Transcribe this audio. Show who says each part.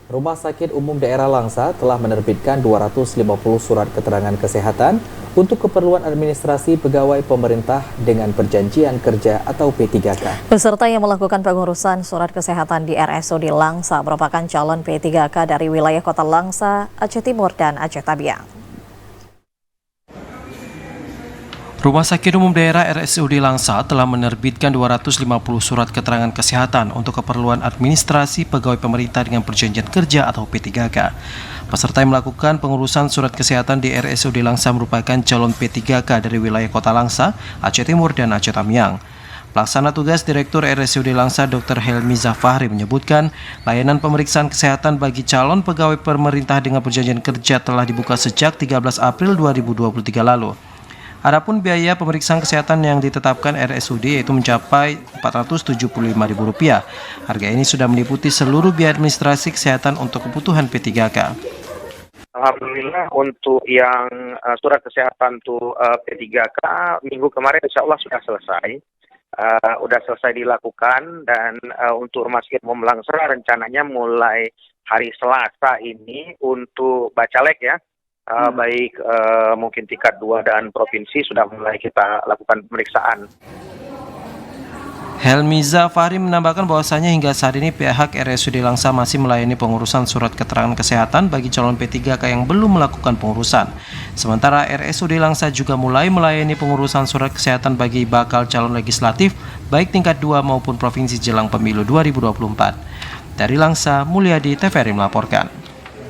Speaker 1: Rumah Sakit Umum Daerah Langsa telah menerbitkan 250 surat keterangan kesehatan untuk keperluan administrasi pegawai pemerintah dengan perjanjian kerja atau P3K.
Speaker 2: Peserta yang melakukan pengurusan surat kesehatan di RSUD Langsa merupakan calon P3K dari wilayah Kota Langsa, Aceh Timur, dan Aceh Tabiang.
Speaker 3: Rumah Sakit Umum Daerah RSUD Langsa telah menerbitkan 250 surat keterangan kesehatan untuk keperluan administrasi pegawai pemerintah dengan perjanjian kerja atau P3K. Peserta yang melakukan pengurusan surat kesehatan di RSUD Langsa merupakan calon P3K dari wilayah Kota Langsa, Aceh Timur, dan Aceh Tabiang. Pelaksana tugas Direktur RSUD Langsa Dr. Helmiza Fahri menyebutkan layanan pemeriksaan kesehatan bagi calon pegawai pemerintah dengan perjanjian kerja telah dibuka sejak 13 April 2023 lalu. Adapun biaya pemeriksaan kesehatan yang ditetapkan RSUD yaitu mencapai Rp475.000. Harga ini sudah meliputi seluruh biaya administrasi kesehatan untuk kebutuhan P3K.
Speaker 4: Alhamdulillah untuk yang surat kesehatan untuk P3K minggu kemarin insya Allah sudah selesai. Sudah selesai dilakukan dan untuk Rumah Sakit Umum Langsa rencananya mulai hari Selasa ini untuk Bacalek ya. Baik mungkin tingkat 2 dan provinsi sudah mulai kita lakukan pemeriksaan.
Speaker 3: Helmiza Fahri menambahkan bahwasanya hingga saat ini pihak RSUD Langsa masih melayani pengurusan surat keterangan kesehatan bagi calon P3K yang belum melakukan pengurusan. Sementara RSUD Langsa juga mulai melayani pengurusan surat kesehatan bagi bakal calon legislatif baik tingkat 2 maupun provinsi jelang pemilu 2024. Dari Langsa, Mulyadi TVRI melaporkan.